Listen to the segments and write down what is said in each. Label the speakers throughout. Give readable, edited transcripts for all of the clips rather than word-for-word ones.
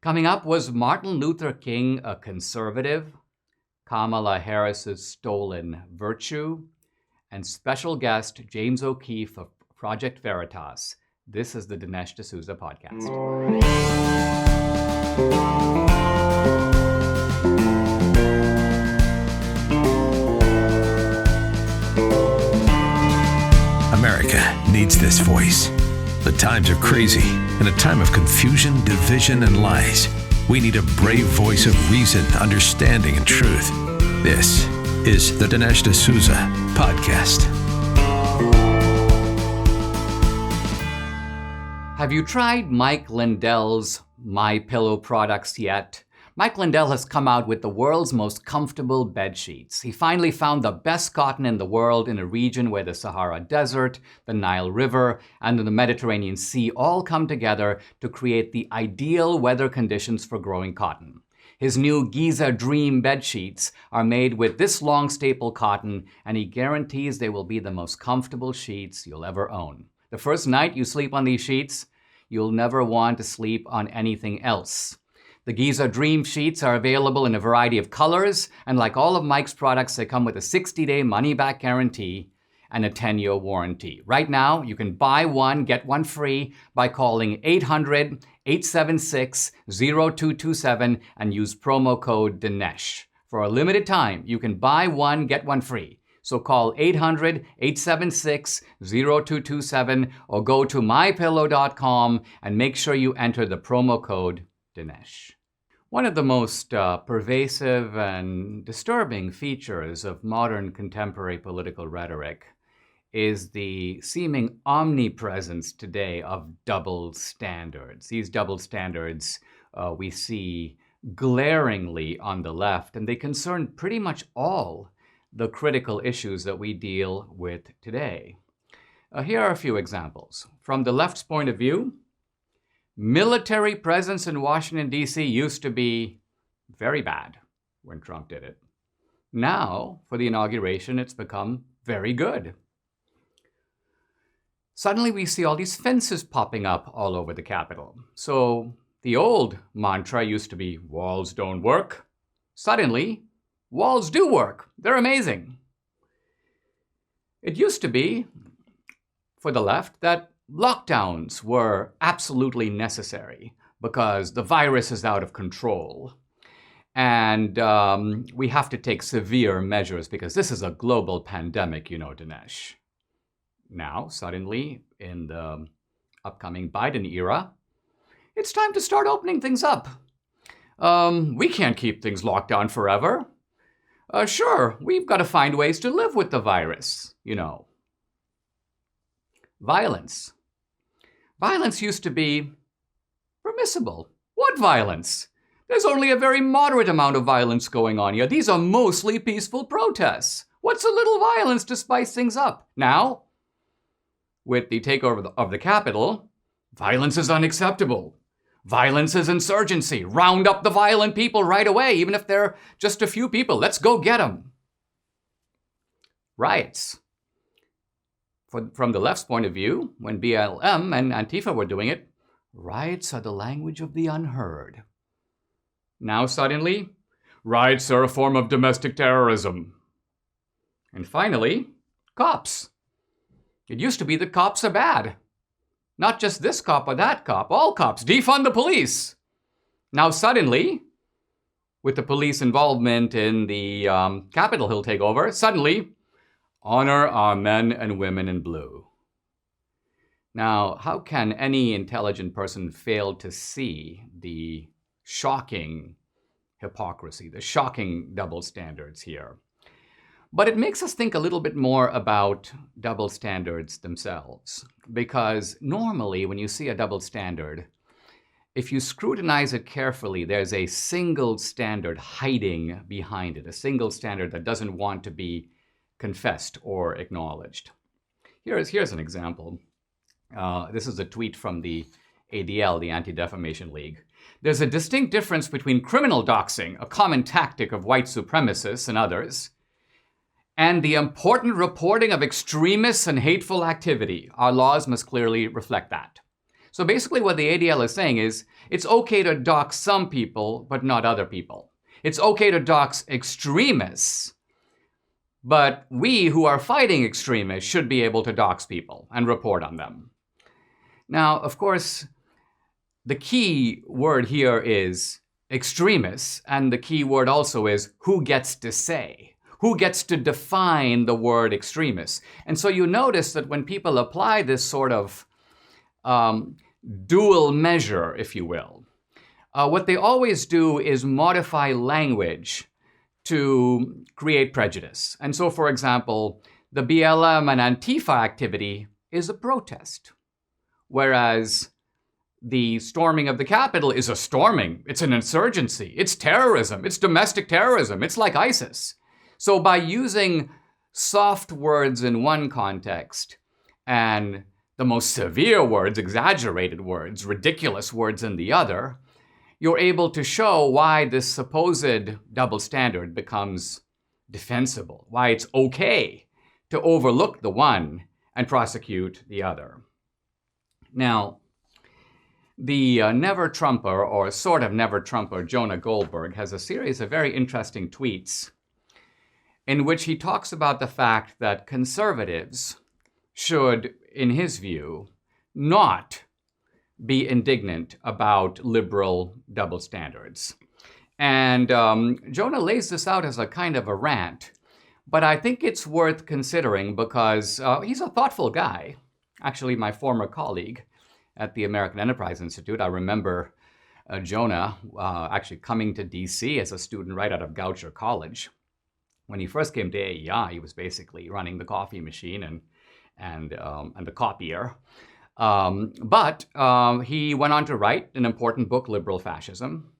Speaker 1: Coming up, was Martin Luther King a conservative? Kamala Harris's stolen virtue? And special guest James O'Keefe of Project Veritas. This is the Dinesh D'Souza podcast.
Speaker 2: America needs this voice. The times are crazy. In a time of confusion, division, and lies, we need a brave voice of reason, understanding, and truth. This is the Dinesh D'Souza podcast.
Speaker 1: Have you tried Mike Lindell's MyPillow products yet? Mike Lindell has come out with the world's most comfortable bed sheets. He finally found the best cotton in the world in a region where the Sahara Desert, the Nile River, and the Mediterranean Sea all come together to create the ideal weather conditions for growing cotton. His new Giza Dream bed sheets are made with this long staple cotton, and he guarantees they will be the most comfortable sheets you'll ever own. The first night you sleep on these sheets, you'll never want to sleep on anything else. The Giza Dream sheets are available in a variety of colors, and like all of Mike's products, they come with a 60-day money-back guarantee and a 10-year warranty. Right now, you can buy one, get one free by calling 800-876-0227 and use promo code Dinesh. For a limited time, you can buy one, get one free. So call 800-876-0227 or go to mypillow.com and make sure you enter the promo code Dinesh. One of the most pervasive and disturbing features of modern contemporary political rhetoric is the seeming omnipresence today of double standards. These double standards we see glaringly on the left, and they concern pretty much all the critical issues that we deal with today. Here are a few examples. From the left's point of view, military presence in Washington, D.C. used to be very bad when Trump did it. Now, for the inauguration, it's become very good. Suddenly, we see all these fences popping up all over the Capitol. So the old mantra used to be, walls don't work. Suddenly, walls do work. They're amazing. It used to be, for the left, that lockdowns were absolutely necessary because the virus is out of control. And we have to take severe measures because this is a global pandemic, you know, Dinesh. Now, suddenly, in the upcoming Biden era, it's time to start opening things up. We can't keep things locked down forever. Sure, we've got to find ways to live with the virus, you know. Violence. Violence used to be permissible. What violence? There's only a very moderate amount of violence going on here. These are mostly peaceful protests. What's a little violence to spice things up? Now, with the takeover of the Capitol, violence is unacceptable. Violence is insurgency. Round up the violent people right away, even if they're just a few people. Let's go get them. Riots. From the left's point of view, when BLM and Antifa were doing it, riots are the language of the unheard. Now suddenly, riots are a form of domestic terrorism. And finally, cops. It used to be that cops are bad. Not just this cop or that cop, all cops. Defund the police. Now suddenly, with the police involvement in the Capitol Hill takeover, suddenly, honor our men and women in blue. Now, how can any intelligent person fail to see the shocking hypocrisy, the shocking double standards here? But it makes us think a little bit more about double standards themselves. Because normally, when you see a double standard, if you scrutinize it carefully, there's a single standard hiding behind it, a single standard that doesn't want to be confessed or acknowledged. Here's an example. This is a tweet from the ADL, the Anti-Defamation League. There's a distinct difference between criminal doxing, a common tactic of white supremacists and others, and the important reporting of extremists and hateful activity. Our laws must clearly reflect that. So basically what the ADL is saying is, It's okay to dox some people, but not other people. It's okay to dox extremists, but we who are fighting extremists should be able to dox people and report on them. Now, of course, the key word here is extremists, and the key word also is who gets to say, who gets to define the word extremist. And so you notice that when people apply this sort of dual measure, if you will, what they always do is modify language to create prejudice. And so, for example, the BLM and Antifa activity is a protest, whereas the storming of the Capitol is a storming. It's an insurgency. It's terrorism. It's domestic terrorism. It's like ISIS. So by using soft words in one context and the most severe words, exaggerated words, ridiculous words in the other, you're able to show why this supposed double standard becomes defensible, why it's okay to overlook the one and prosecute the other. Now, the never-Trumper, or sort of never-Trumper, Jonah Goldberg, has a series of very interesting tweets in which he talks about the fact that conservatives should, in his view, not be indignant about liberal double standards. And Jonah lays this out as a kind of a rant, but I think it's worth considering because he's a thoughtful guy. Actually, my former colleague at the American Enterprise Institute, I remember Jonah actually coming to DC as a student right out of Goucher College. When he first came to AEI, he was basically running the coffee machine and the copier. But he went on to write an important book, Liberal Fascism,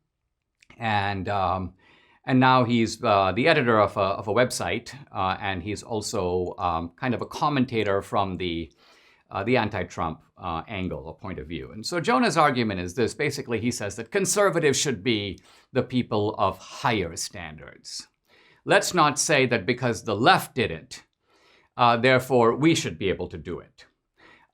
Speaker 1: and now he's the editor of a website, and he's also kind of a commentator from the anti-Trump angle or point of view. And so Jonah's argument is this. Basically, he says that conservatives should be the people of higher standards. Let's not say that because the left did it, therefore we should be able to do it.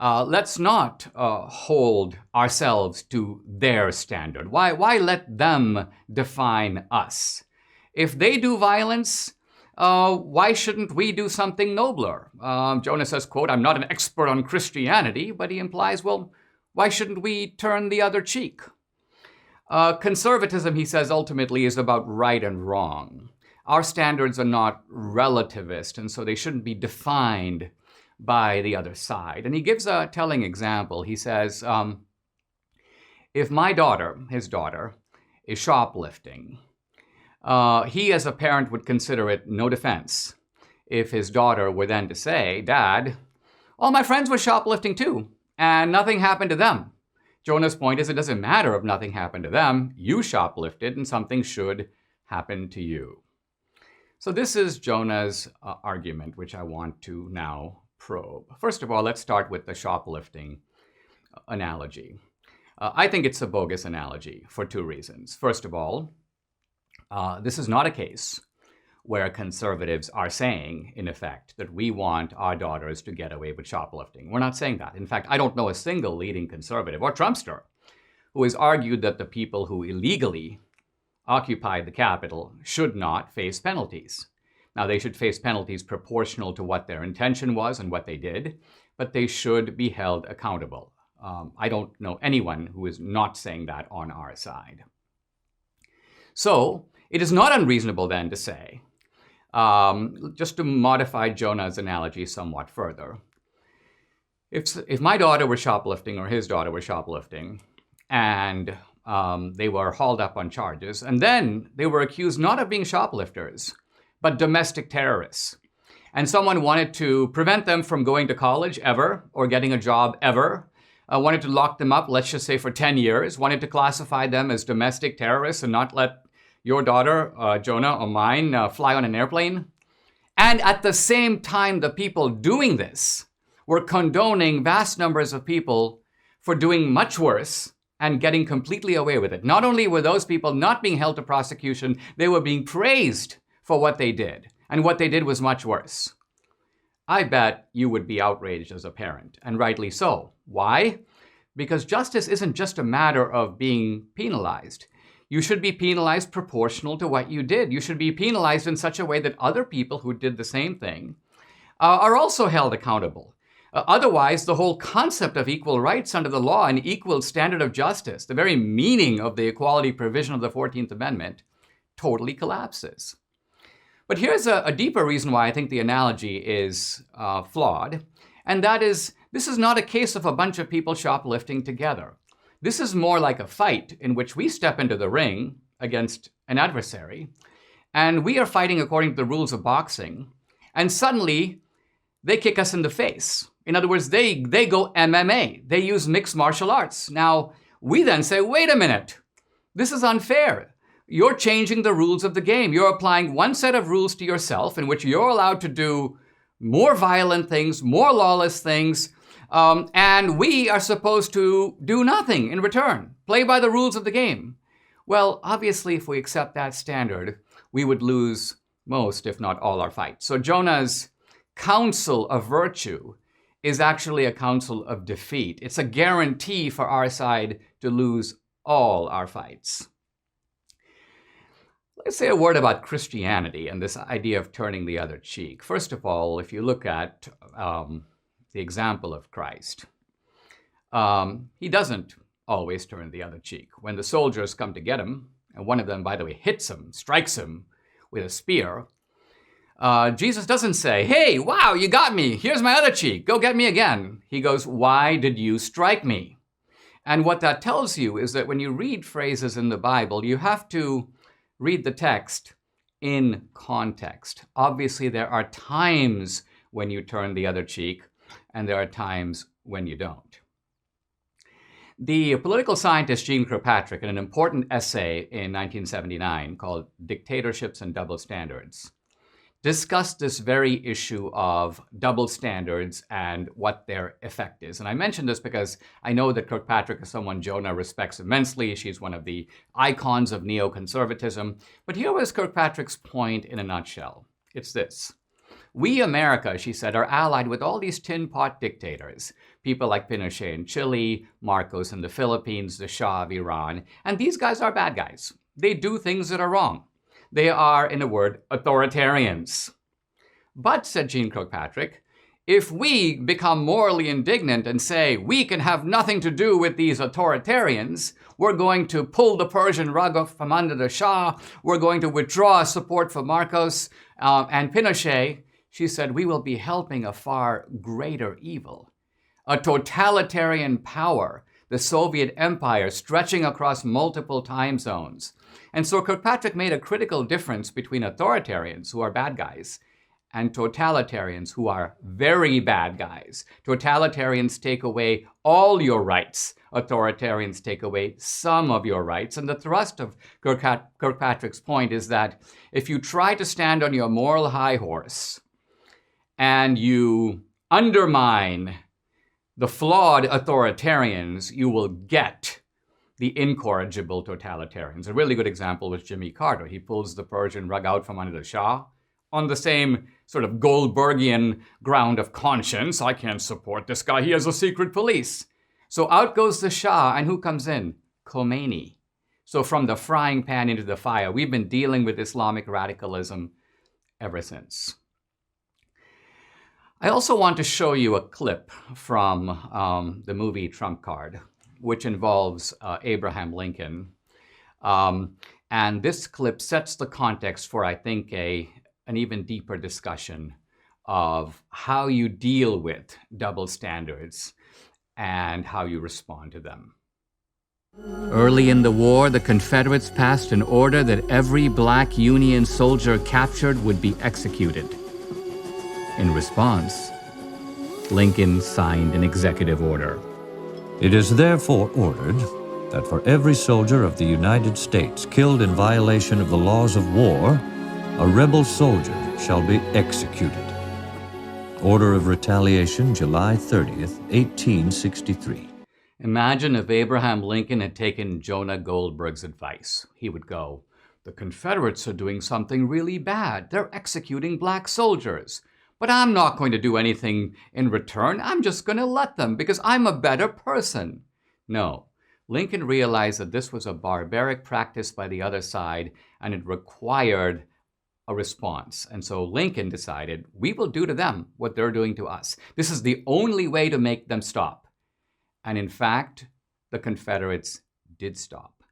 Speaker 1: Let's not hold ourselves to their standard. Why let them define us? If they do violence, why shouldn't we do something nobler? Jonah says, quote, I'm not an expert on Christianity, but he implies, well, why shouldn't we turn the other cheek? Conservatism, he says, ultimately is about right and wrong. Our standards are not relativist, and so they shouldn't be defined by the other side. And he gives a telling example. He says, if my daughter, his daughter, is shoplifting, he as a parent would consider it no defense if his daughter were then to say, Dad, all my friends were shoplifting too, and nothing happened to them. Jonah's point is it doesn't matter if nothing happened to them. You shoplifted, and something should happen to you. So this is Jonah's argument, which I want to now probe. First of all, let's start with the shoplifting analogy. I think it's a bogus analogy for two reasons. First of all, this is not a case where conservatives are saying, in effect, that we want our daughters to get away with shoplifting. We're not saying that. In fact, I don't know a single leading conservative or Trumpster who has argued that the people who illegally occupied the Capitol should not face penalties. Now, they should face penalties proportional to what their intention was and what they did, but they should be held accountable. I don't know anyone who is not saying that on our side. So, it is not unreasonable then to say, just to modify Jonah's analogy somewhat further, if my daughter were shoplifting or his daughter were shoplifting, and they were hauled up on charges, and then they were accused not of being shoplifters, but domestic terrorists, and someone wanted to prevent them from going to college ever or getting a job ever, wanted to lock them up, let's just say for 10 years, wanted to classify them as domestic terrorists and not let your daughter, Jonah, or mine, fly on an airplane. And at the same time, the people doing this were condoning vast numbers of people for doing much worse and getting completely away with it. Not only were those people not being held to prosecution, they were being praised for what they did. And what they did was much worse. I bet you would be outraged as a parent, and rightly so. Why? because justice isn't just a matter of being penalized. You should be penalized proportional to what you did. You should be penalized in such a way that other people who did the same thing are also held accountable. Otherwise, the whole concept of equal rights under the law and equal standard of justice, the very meaning of the equality provision of the 14th Amendment, totally collapses. But here's a deeper reason why I think the analogy is flawed, and that is, this is not a case of a bunch of people shoplifting together. This is more like a fight in which we step into the ring against an adversary, and we are fighting according to the rules of boxing, and suddenly they kick us in the face. In other words, they go MMA. They use mixed martial arts. Now, we then say, wait a minute, this is unfair. You're changing the rules of the game. You're applying one set of rules to yourself in which you're allowed to do more violent things, more lawless things, and we are supposed to do nothing in return, play by the rules of the game. Well, obviously, if we accept that standard, we would lose most, if not all, our fights. So Jonah's counsel of virtue is actually a counsel of defeat. It's a guarantee for our side to lose all our fights. Let's say a word about Christianity and this idea of turning the other cheek. First of all, if you look at the example of Christ, he doesn't always turn the other cheek. When the soldiers come to get him, and one of them, by the way, hits him, strikes him with a spear, Jesus doesn't say, hey, wow, you got me. Here's my other cheek. Go get me again. He goes, why did you strike me? And what that tells you is that when you read phrases in the Bible, you have to read the text in context. Obviously, there are times when you turn the other cheek, and there are times when you don't. The political scientist Jeane Kirkpatrick, in an important essay in 1979 called Dictatorships and Double Standards, discussed this very issue of double standards and what their effect is. And I mention this because I know that Kirkpatrick is someone Jonah respects immensely. She's one of the icons of neoconservatism. But here was Kirkpatrick's point in a nutshell. It's this. We, America, she said, are allied with all these tin pot dictators, people like Pinochet in Chile, Marcos in the Philippines, the Shah of Iran, and these guys are bad guys. They do things that are wrong. They are, in a word, authoritarians. But, said Jeane Kirkpatrick, if we become morally indignant and say we can have nothing to do with these authoritarians, we're going to pull the Persian rug off from under the Shah, we're going to withdraw support for Marcos and Pinochet, she said, we will be helping a far greater evil. A totalitarian power, the Soviet Empire, stretching across multiple time zones. And so Kirkpatrick made a critical difference between authoritarians, who are bad guys, and totalitarians, who are very bad guys. Totalitarians take away all your rights. Authoritarians take away some of your rights. And the thrust of Kirkpatrick's point is that if you try to stand on your moral high horse and you undermine the flawed authoritarians, you will get the incorrigible totalitarians. A really good example was Jimmy Carter. He pulls the Persian rug out from under the Shah on the same sort of Goldbergian ground of conscience. I can't support this guy. He has a secret police. So out goes the Shah, and who comes in? Khomeini. So from the frying pan into the fire. We've been dealing with Islamic radicalism ever since. I also want to show you a clip from the movie Trump Card, which involves Abraham Lincoln. And this clip sets the context for, I think, an even deeper discussion of how you deal with double standards and how you respond to them. Early in the war, the Confederates passed an order that every black Union soldier captured would be executed. In response, Lincoln signed an executive order.
Speaker 3: It is therefore ordered that for every soldier of the United States killed in violation of the laws of war, a rebel soldier shall be executed. Order of Retaliation, July 30th, 1863.
Speaker 1: Imagine if Abraham Lincoln had taken Jonah Goldberg's advice. He would go, the Confederates are doing something really bad. They're executing black soldiers. But I'm not going to do anything in return. I'm just going to let them because I'm a better person. No. Lincoln realized that this was a barbaric practice by the other side, and it required a response. And so Lincoln decided, we will do to them what they're doing to us. This is the only way to make them stop. And in fact, the Confederates did stop,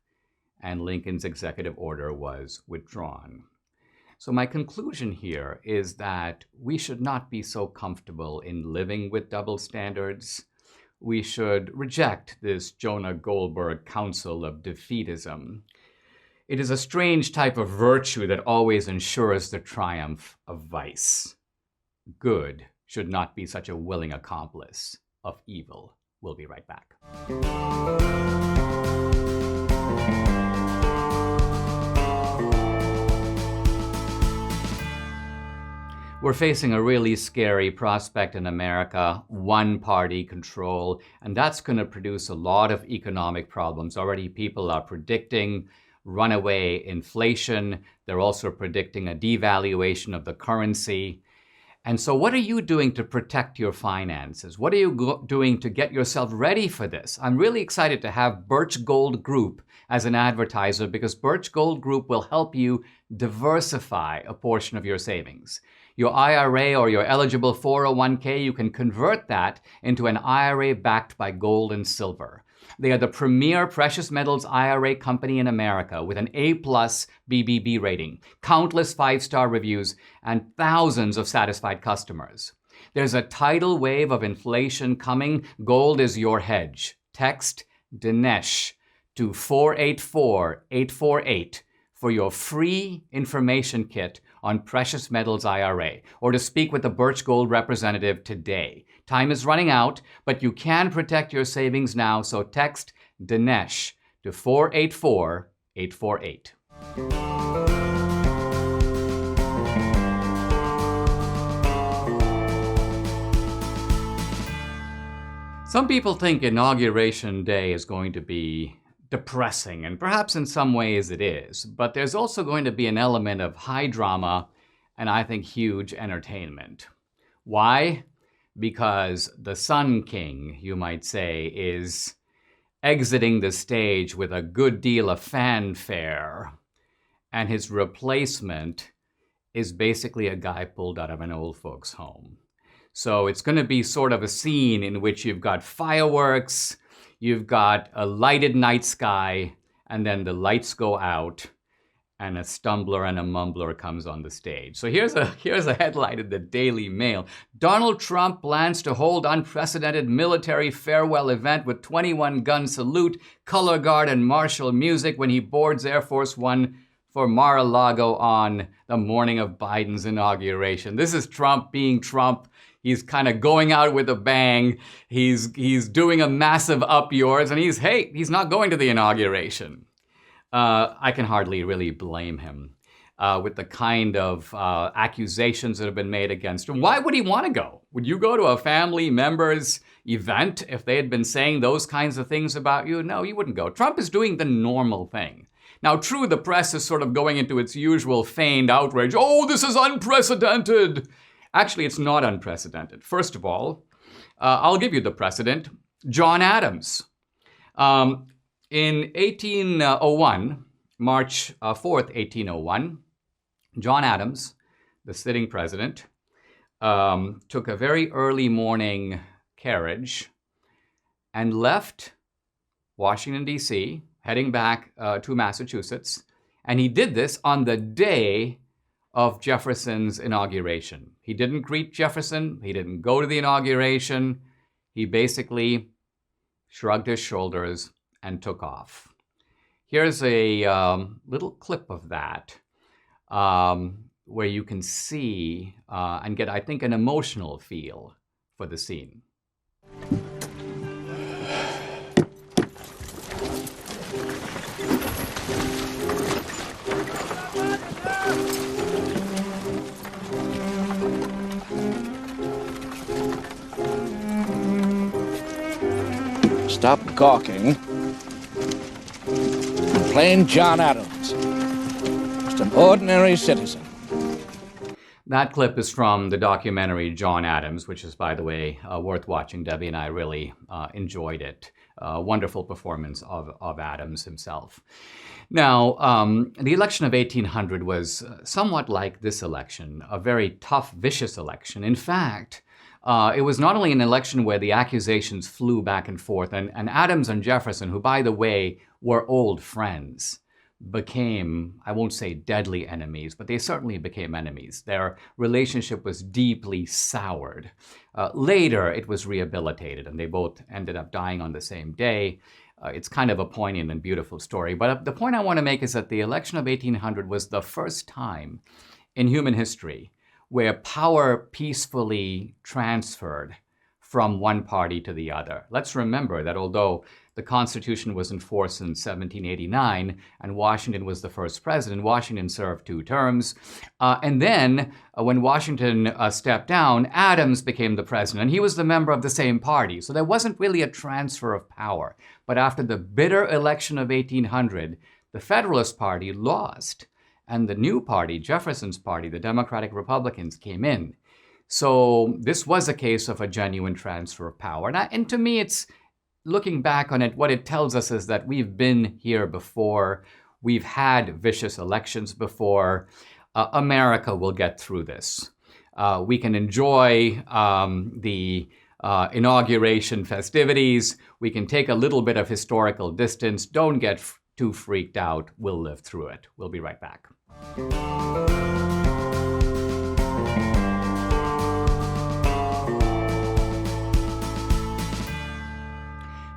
Speaker 1: and Lincoln's executive order was withdrawn. So my conclusion here is that we should not be so comfortable in living with double standards. We should reject this Jonah Goldberg counsel of defeatism. It is a strange type of virtue that always ensures the triumph of vice. Good should not be such a willing accomplice of evil. We'll be right back. We're facing a really scary prospect in America, one-party control, and that's going to produce a lot of economic problems. Already people are predicting runaway inflation. They're also predicting a devaluation of the currency. And so what are you doing to protect your finances? What are you doing to get yourself ready for this? I'm really excited to have Birch Gold Group as an advertiser, because Birch Gold Group will help you diversify a portion of your savings. Your IRA or your eligible 401k, you can convert that into an IRA backed by gold and silver. They are the premier precious metals IRA company in America with an A+ BBB rating, countless 5-star reviews, and thousands of satisfied customers. There's a tidal wave of inflation coming. Gold is your hedge. Text Dinesh to 484-848 for your free information kit on Precious Metals IRA, or to speak with the Birch Gold representative today. Time is running out, but you can protect your savings now, so text Dinesh to 484-848. Some people think Inauguration Day is going to be depressing, and perhaps in some ways it is, but there's also going to be an element of high drama and I think huge entertainment. Why? Because the Sun King, you might say, is exiting the stage with a good deal of fanfare, and his replacement is basically a guy pulled out of an old folks' home. So it's going to be sort of a scene in which you've got fireworks, you've got a lighted night sky, and then the lights go out, and a stumbler and a mumbler comes on the stage. So here's a headline in the Daily Mail. Donald Trump plans to hold unprecedented military farewell event with 21-gun salute, color guard, and martial music when he boards Air Force One for Mar-a-Lago on the morning of Biden's inauguration. This is Trump being Trump. He's kind of going out with a bang. He's doing a massive up yours, and he's not going to the inauguration. I can hardly really blame him with the kind of accusations that have been made against him. Why would he want to go? Would you go to a family member's event if they had been saying those kinds of things about you? No, you wouldn't go. Trump is doing the normal thing. Now, true, the press is sort of going into its usual feigned outrage. Oh, this is unprecedented. Actually, it's not unprecedented. First of all, I'll give you the precedent. John Adams. In 1801, March 4th, 1801, John Adams, the sitting president, took a very early morning carriage and left Washington, D.C., heading back to Massachusetts. And he did this on the day of Jefferson's inauguration. He didn't greet Jefferson. He didn't go to the inauguration. He basically shrugged his shoulders and took off. Here's a little clip of that where you can see and get, I think, an emotional feel for the scene.
Speaker 4: Stop gawking. I'm plain John Adams, just an ordinary citizen.
Speaker 1: That clip is from the documentary John Adams, which is, by the way, worth watching. Debbie and I really enjoyed it. wonderful performance of Adams himself. Now, the election of 1800 was somewhat like this election, a very tough, vicious election. In fact, it was not only an election where the accusations flew back and forth, and Adams and Jefferson, who, by the way, were old friends, became, I won't say deadly enemies, but they certainly became enemies. Their relationship was deeply soured. Later, it was rehabilitated, and they both ended up dying on the same day. It's kind of a poignant and beautiful story. But the point I want to make is that the election of 1800 was the first time in human history where power peacefully transferred from one party to the other. Let's remember that although the Constitution was in force in 1789 and Washington was the first president, Washington served 2 terms. And then when Washington stepped down, Adams became the president, and he was the member of the same party. So there wasn't really a transfer of power. But after the bitter election of 1800, the Federalist Party lost, and the new party, Jefferson's party, the Democratic Republicans, came in. So this was a case of a genuine transfer of power. And to me, it's, looking back on it, what it tells us is that we've been here before. We've had vicious elections before. America will get through this. We can enjoy the inauguration festivities. We can take a little bit of historical distance. Don't get too freaked out. We'll live through it. We'll be right back.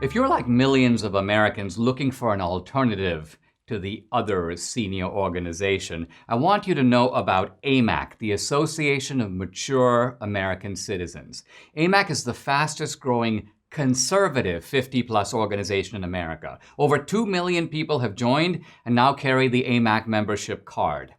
Speaker 1: If you're like millions of Americans looking for an alternative to the other senior organization, I want you to know about AMAC, the Association of Mature American Citizens. AMAC is the fastest growing conservative 50-plus organization in America. Over 2 million people have joined and now carry the AMAC membership card.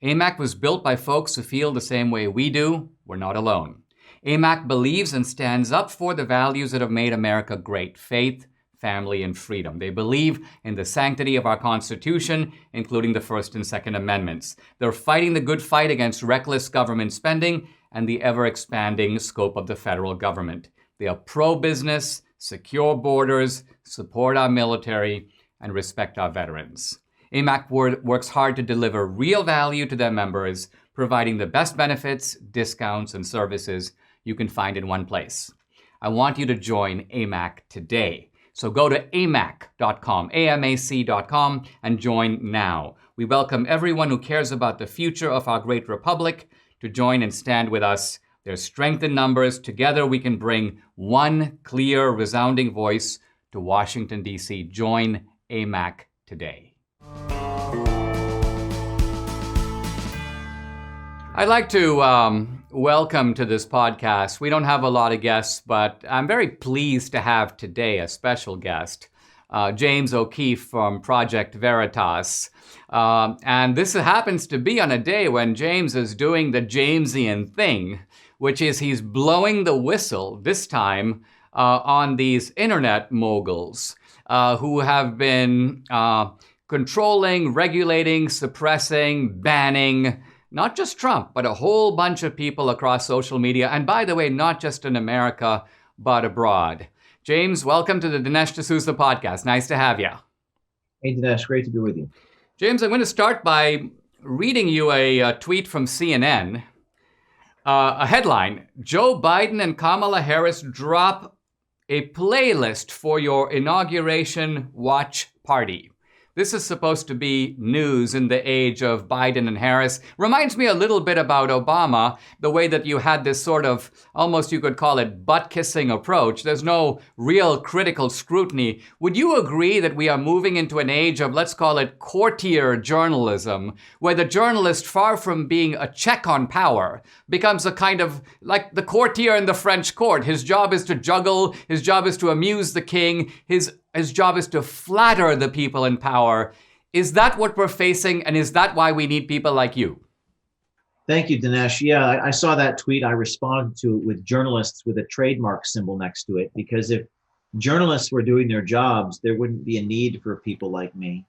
Speaker 1: AMAC was built by folks who feel the same way we do. We're not alone. AMAC believes and stands up for the values that have made America great: faith, family, and freedom. They believe in the sanctity of our Constitution, including the First and Second Amendments. They're fighting the good fight against reckless government spending and the ever-expanding scope of the federal government. They are pro-business, secure borders, support our military, and respect our veterans. AMAC works hard to deliver real value to their members, providing the best benefits, discounts, and services you can find in one place. I want you to join AMAC today. So go to amac.com, AMAC.com, and join now. We welcome everyone who cares about the future of our great republic to join and stand with us. There's strength in numbers. Together we can bring one clear, resounding voice to Washington, D.C. Join AMAC today. I'd like to welcome to this podcast. We don't have a lot of guests, but I'm very pleased to have today a special guest, James O'Keefe from Project Veritas. And this happens to be on a day when James is doing the Jamesian thing, which is he's blowing the whistle, this time on these internet moguls who have been controlling, regulating, suppressing, banning, not just Trump, but a whole bunch of people across social media. And by the way, not just in America, but abroad. James, welcome to the Dinesh D'Souza podcast. Nice to have you.
Speaker 5: Hey, Dinesh, great to be with you.
Speaker 1: James, I'm going to start by reading you a tweet from CNN. A headline: Joe Biden and Kamala Harris drop a playlist for your inauguration watch party. This is supposed to be news in the age of Biden and Harris. Reminds me a little bit about Obama, the way that you had this sort of, almost you could call it butt-kissing approach. There's no real critical scrutiny. Would you agree that we are moving into an age of, let's call it courtier journalism, where the journalist, far from being a check on power, becomes a kind of like the courtier in the French court? His job is to juggle, his job is to amuse the king, his job is to flatter the people in power. Is that what we're facing, and is that why we need people like you?
Speaker 5: Thank you, Dinesh. Yeah, I saw that tweet. I responded to it with journalists with a trademark symbol next to it, because if journalists were doing their jobs, there wouldn't be a need for people like me.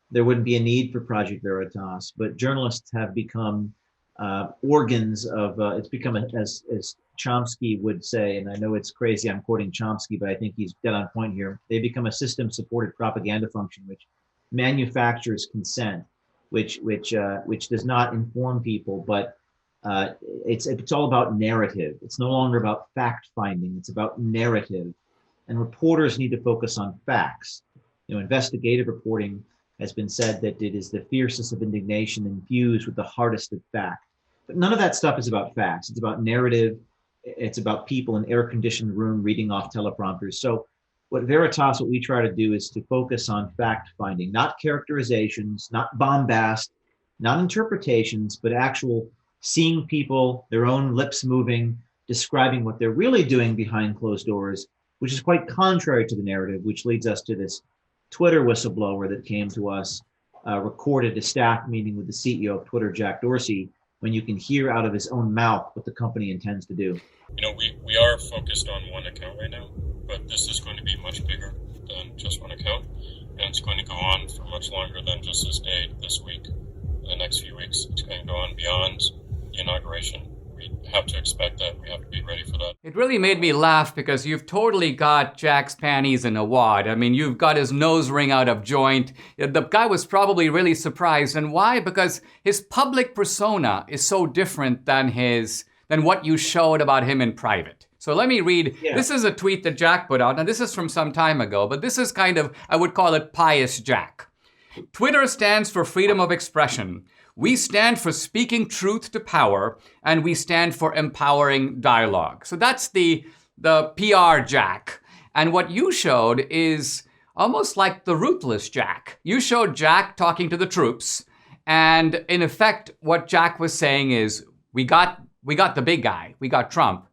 Speaker 5: There wouldn't be a need for Project Veritas, but journalists have become organs of, it's become, as Chomsky would say, and I know it's crazy, I'm quoting Chomsky, but I think he's dead on point here. They become a system-supported propaganda function, which manufactures consent, which does not inform people, but it's all about narrative. It's no longer about fact finding. It's about narrative, and reporters need to focus on facts. Investigative reporting has been said that it is the fiercest of indignation infused with the hardest of fact. But none of that stuff is about facts. It's about narrative. It's about people in air-conditioned room reading off teleprompters. So what Veritas, what we try to do is to focus on fact-finding, not characterizations, not bombast, not interpretations, but actual seeing people, their own lips moving, describing what they're really doing behind closed doors, which is quite contrary to the narrative, which leads us to this Twitter whistleblower that came to us, recorded a staff meeting with the CEO of Twitter, Jack Dorsey, when you can hear out of his own mouth what the company intends to do.
Speaker 6: We are focused on one account right now, but this is going to be much bigger than just one account, and it's going to go on for much longer than just this day, this week, the next few weeks. It's going to go on beyond the inauguration. We have to expect that. We have to be ready for that.
Speaker 1: It really made me laugh because you've totally got Jack's panties in a wad. I mean, you've got his nose ring out of joint. The guy was probably really surprised. And why? Because his public persona is so different than what you showed about him in private. So let me read. Yeah. This is a tweet that Jack put out. Now, this is from some time ago, but this is kind of, I would call it pious Jack. Twitter stands for freedom of expression. We stand for speaking truth to power, and we stand for empowering dialogue. So that's the PR Jack. And what you showed is almost like the ruthless Jack. You showed Jack talking to the troops, and in effect, what Jack was saying is, we got the big guy, we got Trump,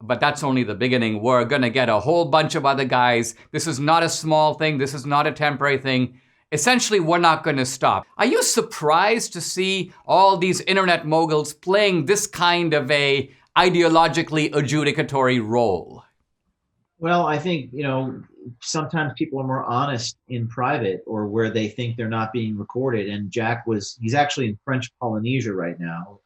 Speaker 1: but that's only the beginning. We're gonna get a whole bunch of other guys. This is not a small thing. This is not a temporary thing. Essentially, we're not going to stop. Are you surprised to see all these internet moguls playing this kind of a ideologically adjudicatory role?
Speaker 5: Well, I think, sometimes people are more honest in private or where they think they're not being recorded. And he's actually in French Polynesia right now.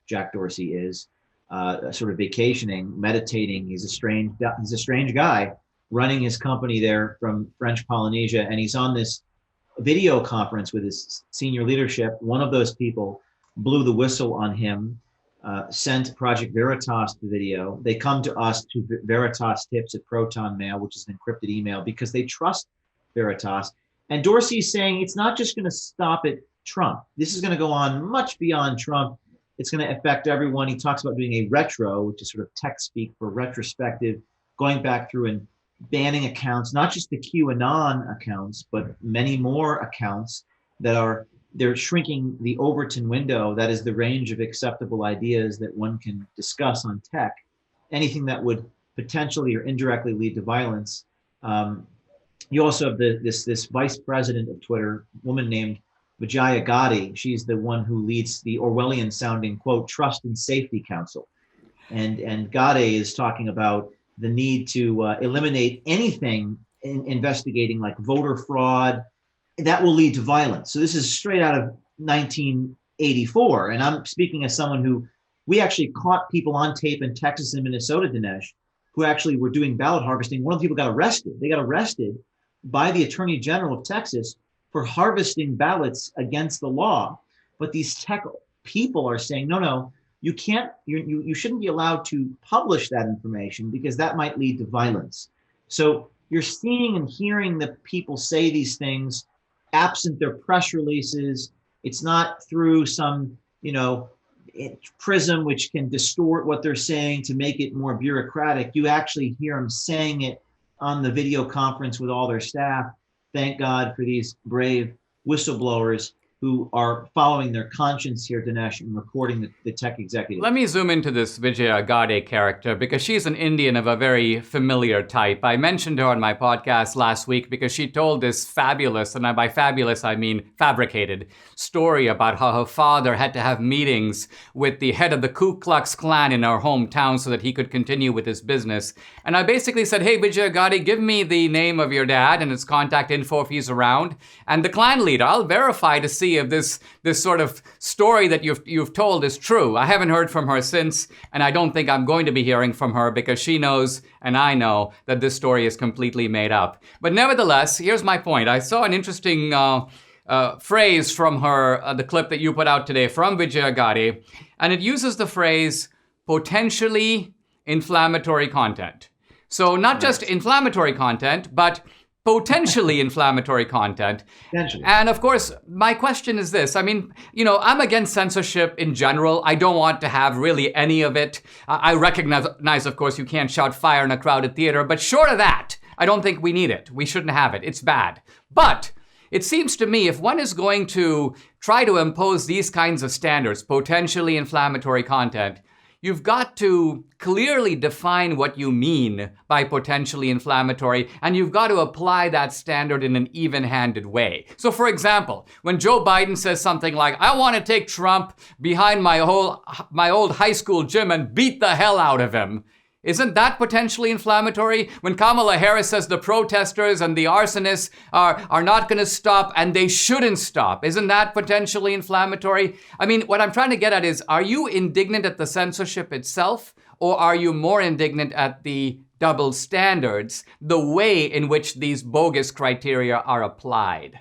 Speaker 5: Jack Dorsey is sort of vacationing, meditating. He's a strange guy running his company there from French Polynesia. And he's on this video conference with his senior leadership. One of those people blew the whistle on him, sent Project Veritas the video. They come to us to Veritas Tips at Proton Mail, which is an encrypted email, because they trust Veritas. And Dorsey's saying it's not just going to stop at Trump. This is going to go on much beyond Trump. It's going to affect everyone. He talks about doing a retro, which is sort of tech speak for retrospective, going back through and banning accounts, not just the QAnon accounts, but many more accounts they're shrinking the Overton window. That is the range of acceptable ideas that one can discuss on tech. Anything that would potentially or indirectly lead to violence. You also have this vice president of Twitter, woman named Vijaya Gadde. She's the one who leads the Orwellian sounding, quote, Trust and Safety Council. And Gadde is talking about the need to eliminate anything investigating like voter fraud that will lead to violence. So this is straight out of 1984. And I'm speaking as someone who, we actually caught people on tape in Texas and Minnesota, Dinesh, who actually were doing ballot harvesting. One of the people got arrested. They got arrested by the Attorney General of Texas for harvesting ballots against the law. But these tech people are saying, no, you can't, you shouldn't be allowed to publish that information because that might lead to violence. So you're seeing and hearing the people say these things absent their press releases. It's not through some, prism which can distort what they're saying to make it more bureaucratic. You actually hear them saying it on the video conference with all their staff. Thank God for these brave whistleblowers who are following their conscience here, Dinesh, and recording the tech executive.
Speaker 1: Let me zoom into this Vijaya Gadde character because she's an Indian of a very familiar type. I mentioned her on my podcast last week because she told this fabulous, and by fabulous I mean fabricated, story about how her father had to have meetings with the head of the Ku Klux Klan in her hometown so that he could continue with his business. And I basically said, hey, Vijaya Gadde, give me the name of your dad and his contact info if he's around. And the Klan leader, I'll verify to see see if this sort of story that you've told is true. I haven't heard from her since, and I don't think I'm going to be hearing from her because she knows and I know that this story is completely made up. But nevertheless, here's my point. I saw an interesting phrase from her, the clip that you put out today from Vijaya Gadde, and it uses the phrase potentially inflammatory content. So not just inflammatory content, but potentially inflammatory content. And of course, my question is this. I mean, I'm against censorship in general. I don't want to have really any of it. I recognize, of course, you can't shout fire in a crowded theater, but short of that, I don't think we need it. We shouldn't have it. It's bad. But it seems to me if one is going to try to impose these kinds of standards, potentially inflammatory content, you've got to clearly define what you mean by potentially inflammatory, and you've got to apply that standard in an even-handed way. So for example, when Joe Biden says something like, I want to take Trump behind my old high school gym and beat the hell out of him, isn't that potentially inflammatory? When Kamala Harris says the protesters and the arsonists are not going to stop and they shouldn't stop, isn't that potentially inflammatory? I mean, what I'm trying to get at is, are you indignant at the censorship itself, or are you more indignant at the double standards, the way in which these bogus criteria are applied?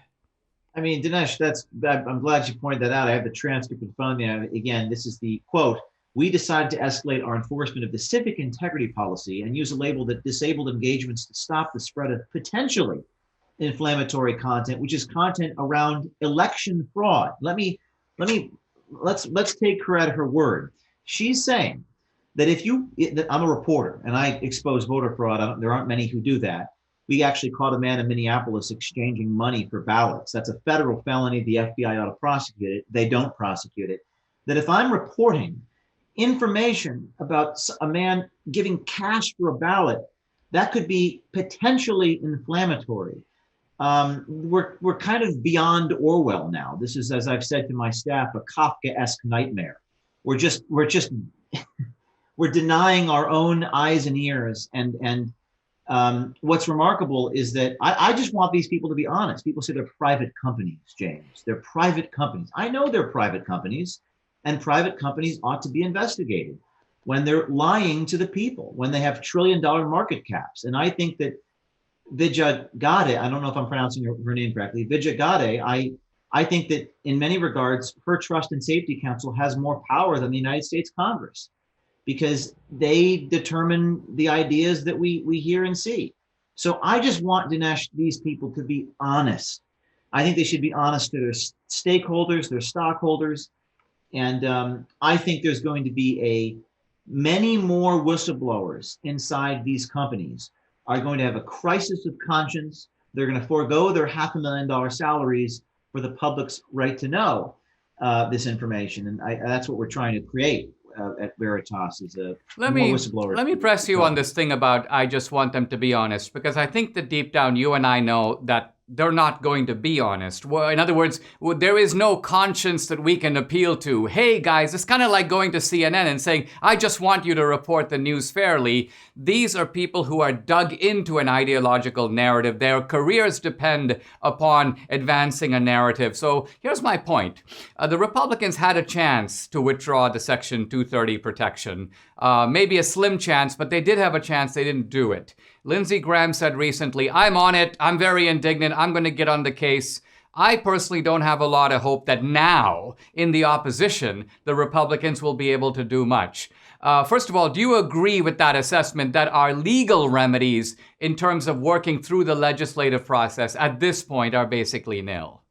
Speaker 5: I mean, Dinesh, I'm glad you pointed that out. I have the transcript in front of me. Again, this is the quote. We decided to escalate our enforcement of the civic integrity policy and use a label that disabled engagements to stop the spread of potentially inflammatory content, which is content around election fraud. Let's take her at her word. She's saying that I'm a reporter and I expose voter fraud. There aren't many who do that. We actually caught a man in Minneapolis exchanging money for ballots. That's a federal felony. The FBI ought to prosecute it. They don't prosecute it. That if I'm reporting information about a man giving cash for a ballot, that could be potentially inflammatory. We're kind of beyond Orwell now. This is, as I've said to my staff, a Kafkaesque nightmare. We're denying our own eyes and ears. And what's remarkable is that I just want these people to be honest. People say they're private companies, James. They're private companies. I know they're private companies. And private companies ought to be investigated when they're lying to the people, when they have trillion-dollar market caps. And I think that Vijaya Gadde, I don't know if I'm pronouncing her name correctly, Vijaya Gadde, I think that in many regards, her Trust and Safety Council has more power than the United States Congress because they determine the ideas that we hear and see. So I just want, Dinesh, these people to be honest. I think they should be honest to their stakeholders, their stockholders. And I think there's going to be many more whistleblowers inside these companies are going to have a crisis of conscience. They're going to forego their $500,000 salaries for the public's right to know this information. And that's what we're trying to create at Veritas is more whistleblowers.
Speaker 1: Let me press you on this thing about I just want them to be honest, because I think that deep down you and I know that they're not going to be honest. Well, in other words, there is no conscience that we can appeal to. Hey guys, it's kind of like going to CNN and saying, I just want you to report the news fairly. These are people who are dug into an ideological narrative. Their careers depend upon advancing a narrative. So here's my point. The Republicans had a chance to withdraw the Section 230 protection. Maybe a slim chance, but they did have a chance. They didn't do it. Lindsey Graham said recently, I'm on it. I'm very indignant. I'm going to get on the case. I personally don't have a lot of hope that now, in the opposition, the Republicans will be able to do much. First of all, do you agree with that assessment that our legal remedies in terms of working through the legislative process at this point are basically nil?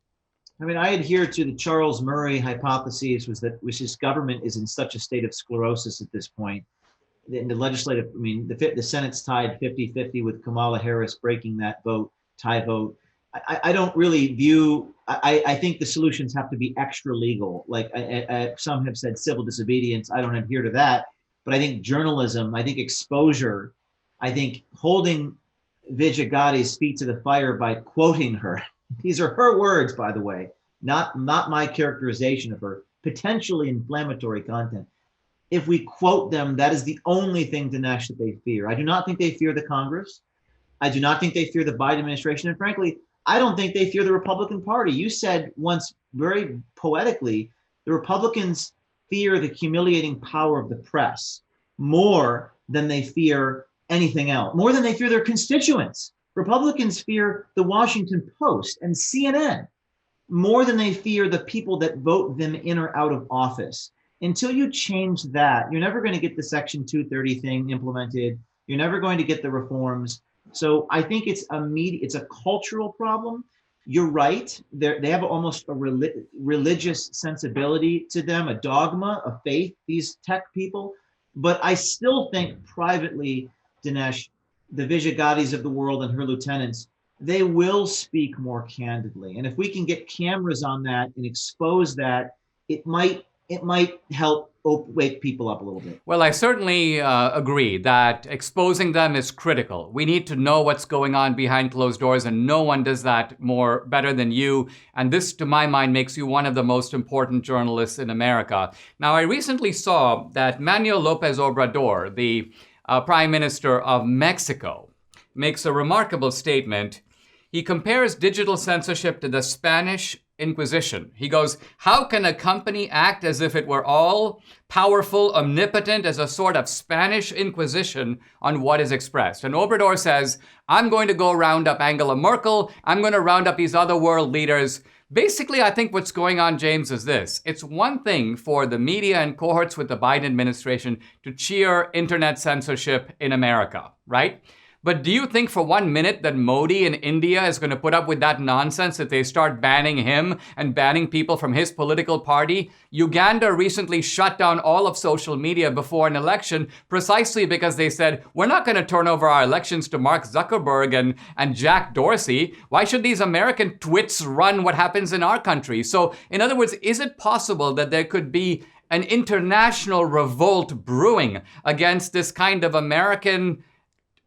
Speaker 5: I mean, I adhere to the Charles Murray hypothesis, which is government is in such a state of sclerosis at this point. In the legislative, I mean, the Senate's tied 50-50 with Kamala Harris breaking that tie vote. I don't really view, I think the solutions have to be extra legal. Like some have said civil disobedience. I don't adhere to that. But I think journalism, I think exposure, I think holding Vijaya Gadde's feet to the fire by quoting her. These are her words, by the way, not my characterization of her, potentially inflammatory content. If we quote them, that is the only thing, Dinesh, that they fear. I do not think they fear the Congress. I do not think they fear the Biden administration. And frankly, I don't think they fear the Republican Party. You said once very poetically, the Republicans fear the humiliating power of the press more than they fear anything else, more than they fear their constituents. Republicans fear the Washington Post and CNN more than they fear the people that vote them in or out of office. Until you change that, you're never going to get the Section 230 thing implemented. You're never going to get the reforms. So I think it's a cultural problem. You're right. They have almost a religious sensibility to them, a dogma, a faith, these tech people. But I still think privately, Dinesh, the Vijaygadis of the world and her lieutenants, they will speak more candidly. And if we can get cameras on that and expose that, it might help wake people up a little bit.
Speaker 1: Well, I certainly agree that exposing them is critical. We need to know what's going on behind closed doors, and no one does that better than you. And this, to my mind, makes you one of the most important journalists in America. Now, I recently saw that Manuel Lopez Obrador, the Prime Minister of Mexico, makes a remarkable statement. He compares digital censorship to the Spanish Inquisition. He goes, how can a company act as if it were all powerful, omnipotent, as a sort of Spanish Inquisition on what is expressed? And Obrador says, I'm going to go round up Angela Merkel. I'm going to round up these other world leaders. Basically, I think what's going on, James, is this. It's one thing for the media and cohorts with the Biden administration to cheer internet censorship in America, right? But do you think for 1 minute that Modi in India is going to put up with that nonsense if they start banning him and banning people from his political party? Uganda recently shut down all of social media before an election precisely because they said, we're not going to turn over our elections to Mark Zuckerberg and Jack Dorsey. Why should these American twits run what happens in our country? So, in other words, is it possible that there could be an international revolt brewing against this kind of American,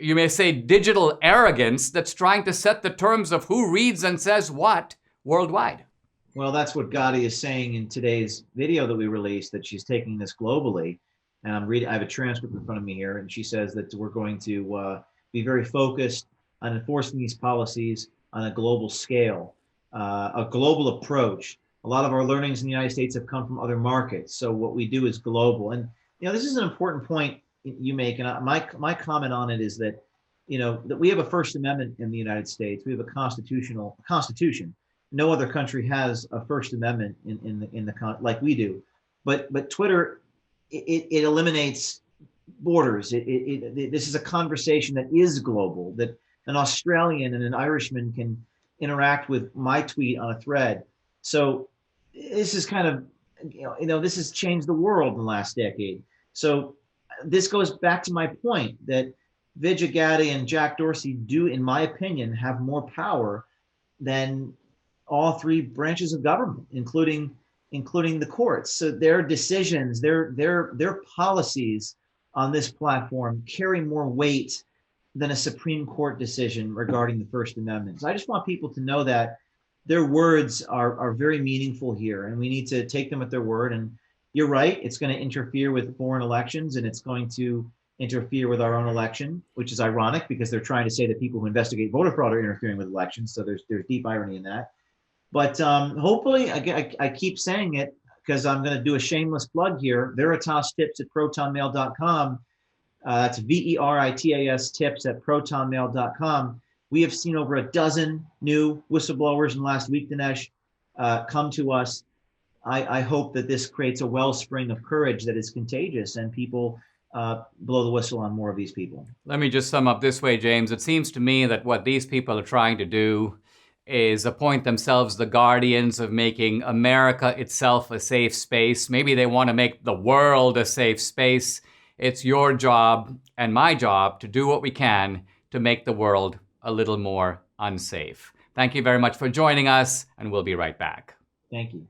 Speaker 1: you may say, digital arrogance that's trying to set the terms of who reads and says what worldwide?
Speaker 5: Well, that's what Gotti is saying in today's video that we released, that she's taking this globally. And I have a transcript in front of me here, and she says that we're going to be very focused on enforcing these policies on a global scale, a global approach. A lot of our learnings in the United States have come from other markets. So what we do is global. And, this is an important point you make, and my comment on it is that, that we have a First Amendment in the United States. We have a constitution. No other country has a First Amendment in the like we do. But Twitter, it eliminates borders. This is a conversation that is global. That an Australian and an Irishman can interact with my tweet on a thread. So this is kind of, this has changed the world in the last decade. So this goes back to my point that Vijay Gadde and Jack Dorsey do, in my opinion, have more power than all three branches of government, including the courts. So their decisions, their policies on this platform carry more weight than a Supreme Court decision regarding the First Amendment. So I just want people to know that their words are very meaningful here, and we need to take them at their word. And you're right, it's going to interfere with foreign elections, and it's going to interfere with our own election, which is ironic because they're trying to say that people who investigate voter fraud are interfering with elections. So there's deep irony in that. But hopefully, I keep saying it because I'm going to do a shameless plug here. Veritas tips at protonmail.com. That's VERITAS tips at protonmail.com. We have seen over a dozen new whistleblowers in the last week, Dinesh, come to us. I hope that this creates a wellspring of courage that is contagious, and people blow the whistle on more of these people.
Speaker 1: Let me just sum up this way, James. It seems to me that what these people are trying to do is appoint themselves the guardians of making America itself a safe space. Maybe they want to make the world a safe space. It's your job and my job to do what we can to make the world a little more unsafe. Thank you very much for joining us, and we'll be right back.
Speaker 5: Thank you.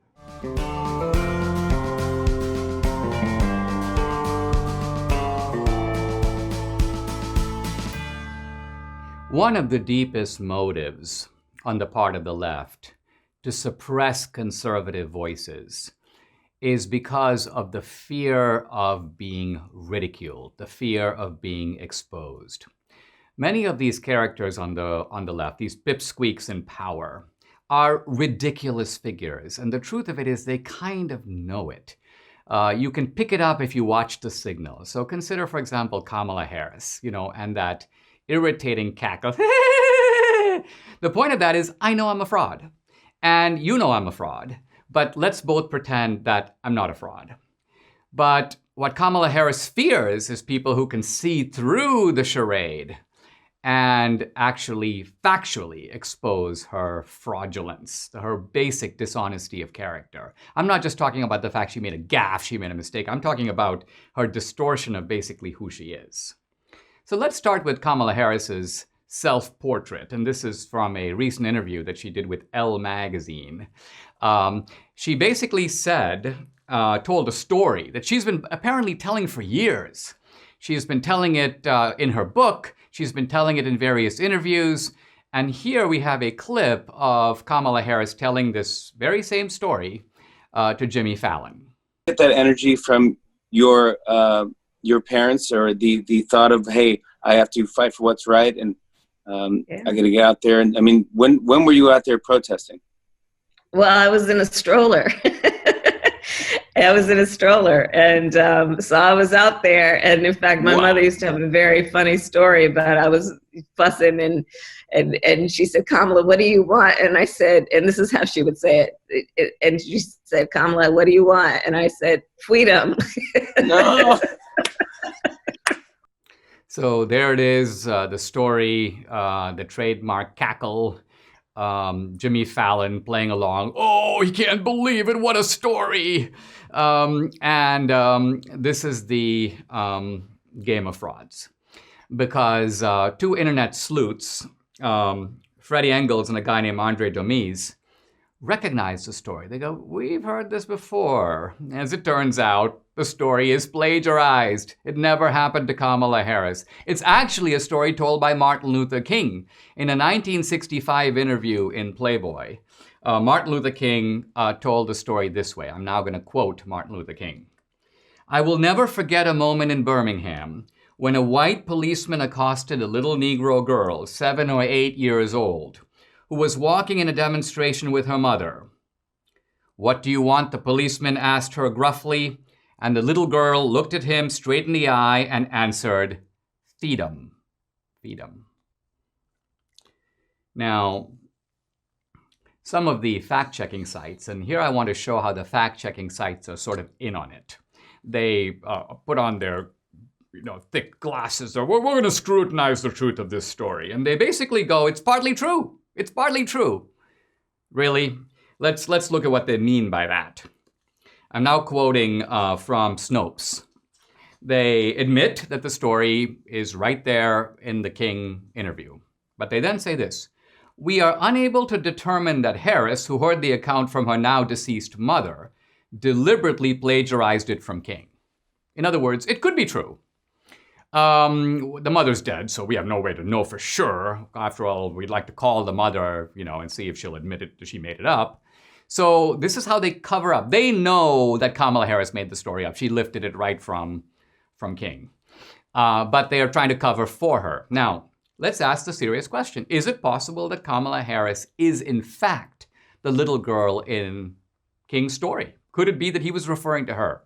Speaker 1: One of the deepest motives on the part of the left to suppress conservative voices is because of the fear of being ridiculed, the fear of being exposed. Many of these characters on the left, these pipsqueaks in power, are ridiculous figures. And the truth of it is they kind of know it. You can pick it up if you watch The Signal. So consider, for example, Kamala Harris, and that irritating cackle. The point of that is, I know I'm a fraud. And you know I'm a fraud. But let's both pretend that I'm not a fraud. But what Kamala Harris fears is people who can see through the charade and actually factually expose her fraudulence, her basic dishonesty of character. I'm not just talking about the fact she made a gaffe, she made a mistake. I'm talking about her distortion of basically who she is. So let's start with Kamala Harris's self-portrait, and this is from a recent interview that she did with Elle magazine. She basically told a story that she's been apparently telling for years. She's been telling it in her book. She's been telling it in various interviews. And here we have a clip of Kamala Harris telling this very same story to Jimmy Fallon.
Speaker 7: Get that energy from your parents, or the thought of, hey, I have to fight for what's right, and I got to get out there. And I mean, when were you out there protesting?
Speaker 8: Well, I was in a stroller. And so I was out there. And in fact, my mother used to have a very funny story about I was fussing and she said, Kamala, what do you want? And I said, and this is how she would say it. And she said, Kamala, what do you want? And I said, freedom.
Speaker 7: No.
Speaker 1: So there it is, the story, the trademark cackle. Jimmy Fallon playing along. Oh, he can't believe it. What a story. This is the game of frauds. Because two internet sleuths, Freddie Engels and a guy named Andre Domise, recognized the story. They go, we've heard this before. As it turns out, the story is plagiarized. It never happened to Kamala Harris. It's actually a story told by Martin Luther King. In a 1965 interview in Playboy, Martin Luther King told the story this way. I'm now going to quote Martin Luther King. I will never forget a moment in Birmingham when a white policeman accosted a little Negro girl, 7 or 8 years old, who was walking in a demonstration with her mother. What do you want? The policeman asked her gruffly, and the little girl looked at him straight in the eye and answered, feed 'em, feed 'em. Now, some of the fact-checking sites, and here I want to show how the fact-checking sites are sort of in on it. They put on their thick glasses, or we're going to scrutinize the truth of this story. And they basically go, it's partly true. It's partly true. Really? Let's look at what they mean by that. I'm now quoting from Snopes. They admit that the story is right there in the King interview. But they then say this: we are unable to determine that Harris, who heard the account from her now deceased mother, deliberately plagiarized it from King. In other words, it could be true. The mother's dead, so we have no way to know for sure. After all, we'd like to call the mother, and see if she'll admit it, she made it up. So this is how they cover up. They know that Kamala Harris made the story up. She lifted it right from King. But they are trying to cover for her. Now, let's ask the serious question. Is it possible that Kamala Harris is, in fact, the little girl in King's story? Could it be that he was referring to her?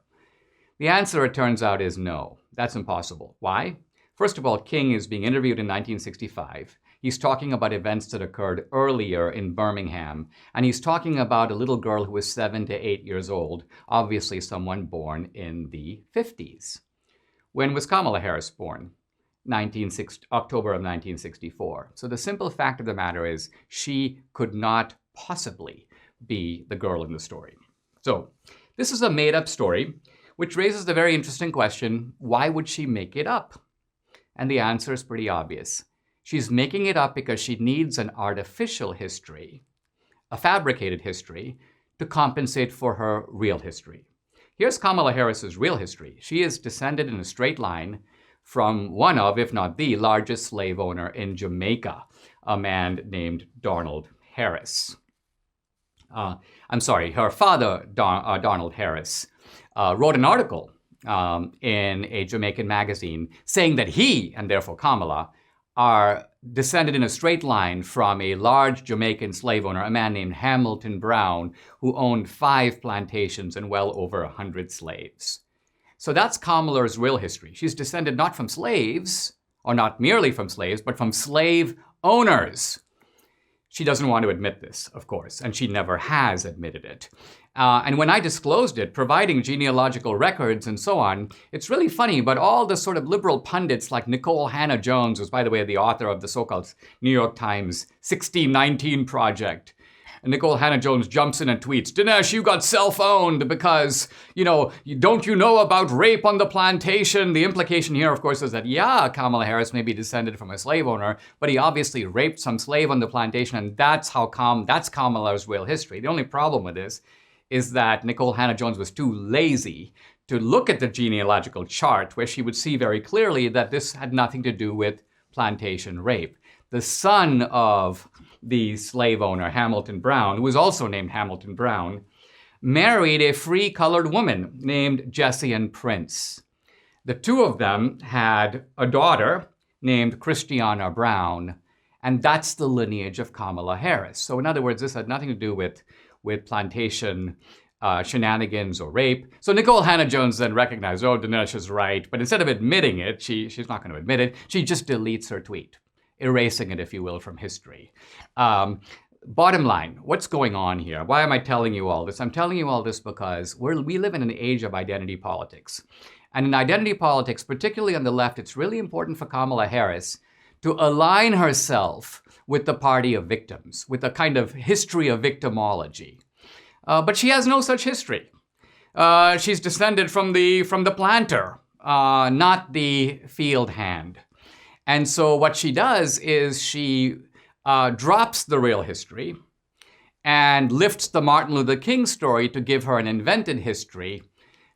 Speaker 1: The answer, it turns out, is no. That's impossible. Why? First of all, King is being interviewed in 1965. He's talking about events that occurred earlier in Birmingham, and he's talking about a little girl who was 7 to 8 years old, obviously someone born in the 50s. When was Kamala Harris born? October of 1964. So the simple fact of the matter is she could not possibly be the girl in the story. So this is a made-up story, which raises the very interesting question, why would she make it up? And the answer is pretty obvious. She's making it up because she needs an artificial history, a fabricated history, to compensate for her real history. Here's Kamala Harris's real history. She is descended in a straight line from one of, if not the largest slave owner in Jamaica, a man named Donald Harris. Her father, Donald Harris, wrote an article in a Jamaican magazine saying that he, and therefore Kamala, are descended in a straight line from a large Jamaican slave owner, a man named Hamilton Brown, who owned 5 plantations and well over 100 slaves. So that's Kamala's real history. She's descended not from slaves, or not merely from slaves, but from slave owners. She doesn't want to admit this, of course, and she never has admitted it. And when I disclosed it, providing genealogical records and so on, it's really funny, but all the sort of liberal pundits like Nicole Hannah-Jones, who's, by the way, the author of the so-called New York Times 1619 Project, and Nicole Hannah-Jones jumps in and tweets, Dinesh, you got self-owned because, don't you know about rape on the plantation? The implication here, of course, is that, yeah, Kamala Harris may be descended from a slave owner, but he obviously raped some slave on the plantation, and that's Kamala's real history. The only problem with this is that Nicole Hannah-Jones was too lazy to look at the genealogical chart where she would see very clearly that this had nothing to do with plantation rape. The son of the slave owner, Hamilton Brown, who was also named Hamilton Brown, married a free colored woman named Jessie Ann Prince. The two of them had a daughter named Christiana Brown, and that's the lineage of Kamala Harris. So in other words, this had nothing to do with plantation shenanigans or rape. So Nicole Hannah-Jones then recognized, oh, Dinesh is right, but instead of admitting it, she's not going to admit it, she just deletes her tweet, erasing it, if you will, from history. Bottom line, what's going on here? Why am I telling you all this? I'm telling you all this because we live in an age of identity politics. And in identity politics, particularly on the left, it's really important for Kamala Harris to align herself with the party of victims, with a kind of history of victimology. But she has no such history. She's descended from the planter, not the field hand. And so what she does is she drops the real history and lifts the Martin Luther King story to give her an invented history,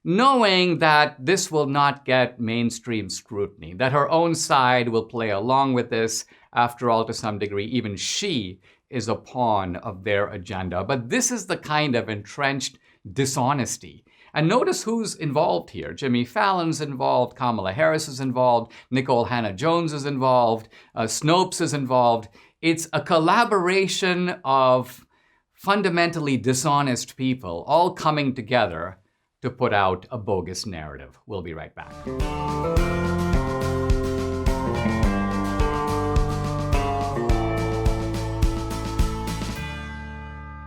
Speaker 1: knowing that this will not get mainstream scrutiny, that her own side will play along with this. After all, to some degree, even she is a pawn of their agenda. But this is the kind of entrenched dishonesty. And notice who's involved here. Jimmy Fallon's involved, Kamala Harris is involved, Nicole Hannah-Jones is involved, Snopes is involved. It's a collaboration of fundamentally dishonest people all coming together to put out a bogus narrative. We'll be right back.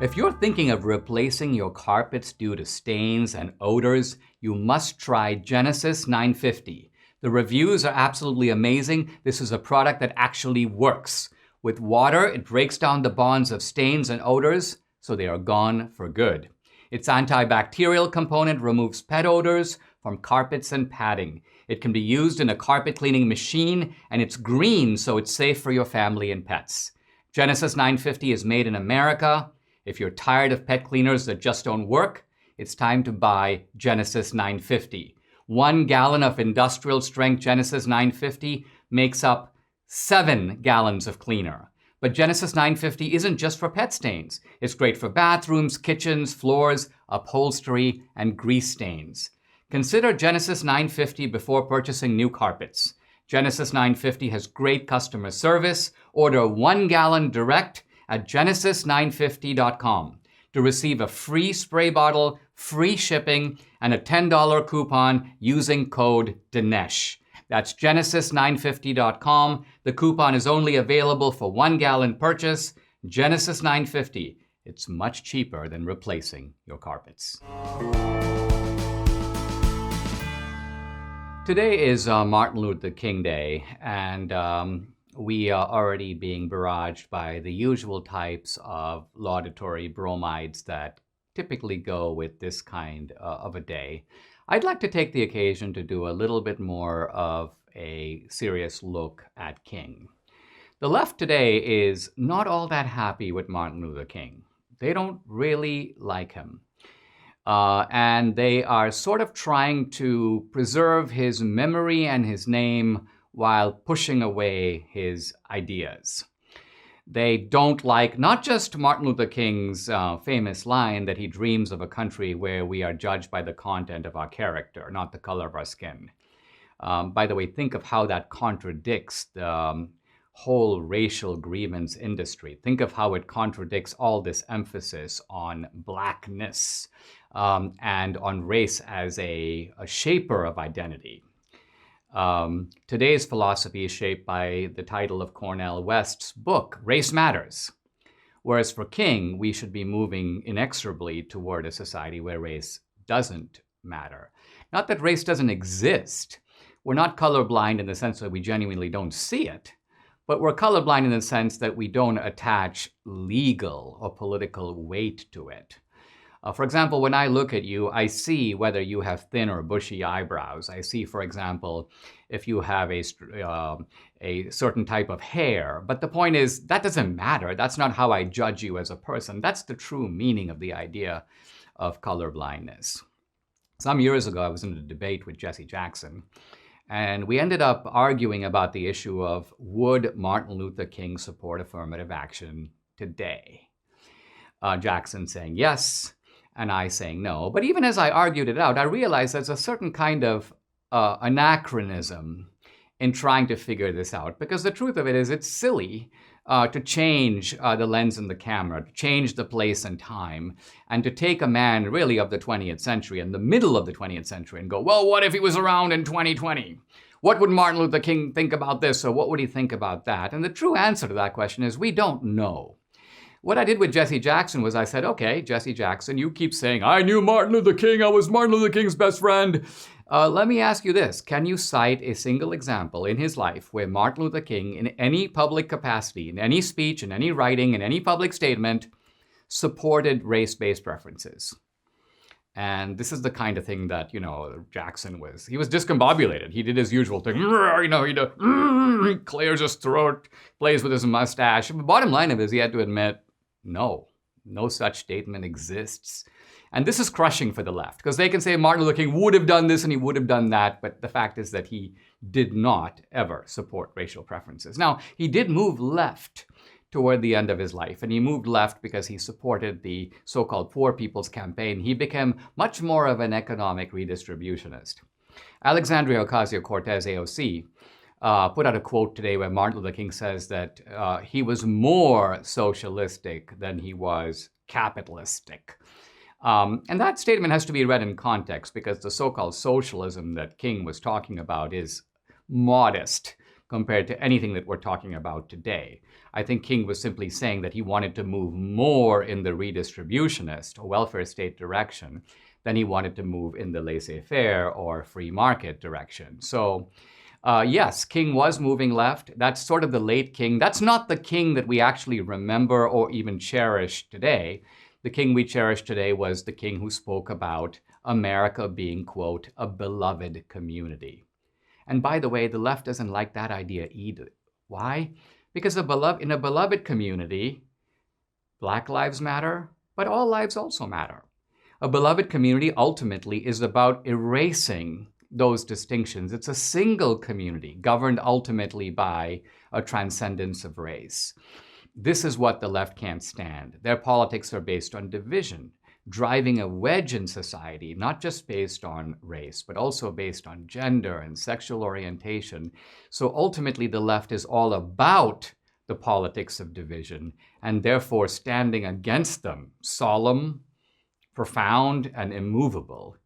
Speaker 1: If you're thinking of replacing your carpets due to stains and odors, you must try Genesis 950. The reviews are absolutely amazing. This is a product that actually works. With water, it breaks down the bonds of stains and odors, so they are gone for good. Its antibacterial component removes pet odors from carpets and padding. It can be used in a carpet cleaning machine, and it's green, so it's safe for your family and pets. Genesis 950 is made in America. If you're tired of pet cleaners that just don't work, it's time to buy Genesis 950. 1 gallon of industrial strength Genesis 950 makes up 7 gallons of cleaner. But Genesis 950 isn't just for pet stains. It's great for bathrooms, kitchens, floors, upholstery, and grease stains. Consider Genesis 950 before purchasing new carpets. Genesis 950 has great customer service. Order 1 gallon direct at genesis950.com to receive a free spray bottle, free shipping, and a $10 coupon using code Dinesh. That's genesis950.com. The coupon is only available for 1 gallon purchase. Genesis 950. It's much cheaper than replacing your carpets. Today is Martin Luther King Day, and we are already being barraged by the usual types of laudatory bromides that typically go with this kind of a day. I'd like to take the occasion to do a little bit more of a serious look at King. The left today is not all that happy with Martin Luther King. They don't really like him. And they are sort of trying to preserve his memory and his name while pushing away his ideas. They don't like not just Martin Luther King's famous line that he dreams of a country where we are judged by the content of our character, not the color of our skin. By the way, think of how that contradicts whole racial grievance industry. Think of how it contradicts all this emphasis on blackness and on race as a shaper of identity. Today's philosophy is shaped by the title of Cornel West's book, Race Matters. Whereas for King, we should be moving inexorably toward a society where race doesn't matter. Not that race doesn't exist. We're not colorblind in the sense that we genuinely don't see it, but we're colorblind in the sense that we don't attach legal or political weight to it. For example, when I look at you, I see whether you have thin or bushy eyebrows. I see, for example, if you have a certain type of hair. But the point is, that doesn't matter. That's not how I judge you as a person. That's the true meaning of the idea of colorblindness. Some years ago, I was in a debate with Jesse Jackson, and we ended up arguing about the issue of, would Martin Luther King support affirmative action today? Jackson saying yes, and I saying no. But even as I argued it out, I realized there's a certain kind of anachronism in trying to figure this out. Because the truth of it is, it's silly to change the lens and the camera, to change the place and time, and to take a man really of the 20th century, in the middle of the 20th century, and go, well, what if he was around in 2020? What would Martin Luther King think about this, or what would he think about that? And the true answer to that question is, we don't know. What I did with Jesse Jackson was I said, okay, Jesse Jackson, you keep saying, I knew Martin Luther King, I was Martin Luther King's best friend. Let me ask you this. Can you cite a single example in his life where Martin Luther King, in any public capacity, in any speech, in any writing, in any public statement, supported race-based preferences? And this is the kind of thing that, Jackson was. He was discombobulated. He did his usual thing. He clears his throat, plays with his mustache. The bottom line of it is he had to admit, no such statement exists. And this is crushing for the left, because they can say Martin Luther King would have done this and he would have done that, but the fact is that he did not ever support racial preferences. Now, he did move left toward the end of his life, and he moved left because he supported the so-called Poor People's Campaign. He became much more of an economic redistributionist. Alexandria Ocasio-Cortez, AOC, put out a quote today where Martin Luther King says that he was more socialistic than he was capitalistic. And that statement has to be read in context, because the so-called socialism that King was talking about is modest compared to anything that we're talking about today. I think King was simply saying that he wanted to move more in the redistributionist or welfare state direction than he wanted to move in the laissez-faire or free market direction. So yes, King was moving left. That's sort of the late King. That's not the King that we actually remember or even cherish today. The King we cherish today was the King who spoke about America being, quote, a beloved community. And by the way, the left doesn't like that idea either. Why? Because in a beloved community, Black lives matter, but all lives also matter. A beloved community ultimately is about erasing those distinctions. It's a single community governed ultimately by a transcendence of race. This is what the left can't stand. Their politics are based on division, driving a wedge in society, not just based on race, but also based on gender and sexual orientation. So ultimately, the left is all about the politics of division, and therefore standing against them, solemn, profound, and immovable,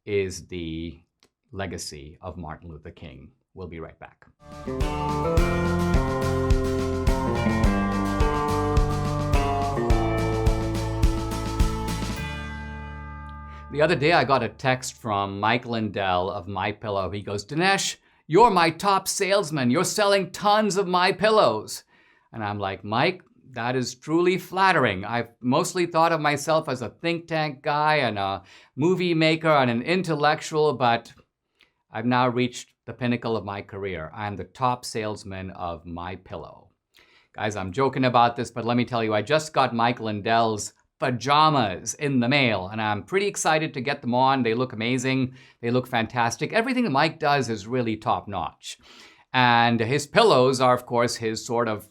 Speaker 1: is the legacy of Martin Luther King. We'll be right back. The other day, I got a text from Mike Lindell of MyPillow. He goes, Dinesh, you're my top salesman. You're selling tons of MyPillows. And I'm like, Mike, that is truly flattering. I've mostly thought of myself as a think tank guy and a movie maker and an intellectual, but I've now reached the pinnacle of my career. I am the top salesman of MyPillow. Guys, I'm joking about this, but let me tell you, I just got Mike Lindell's pajamas in the mail, and I'm pretty excited to get them on. They look amazing. They look fantastic. Everything that Mike does is really top-notch. And his pillows are, of course, his sort of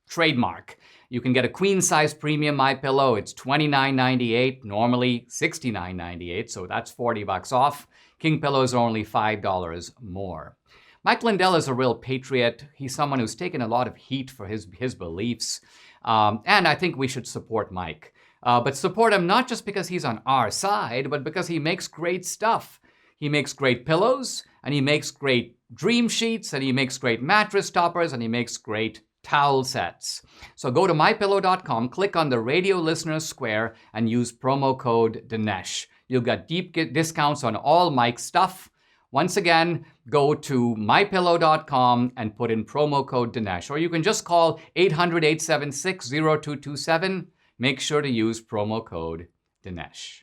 Speaker 1: trademark. You can get a queen-size premium MyPillow. It's $29.98, normally $69.98, so that's $40 off. King pillows are only $5 more. Mike Lindell is a real patriot. He's someone who's taken a lot of heat for his beliefs. And I think we should support Mike. But support him not just because he's on our side, but because he makes great stuff. He makes great pillows, and he makes great dream sheets, and he makes great mattress toppers, and he makes great towel sets. So go to mypillow.com, click on the radio listeners square, and use promo code Dinesh. You'll get deep discounts on all Mike's stuff. Once again, go to mypillow.com and put in promo code Dinesh. Or you can just call 800-876-0227. Make sure to use promo code Dinesh.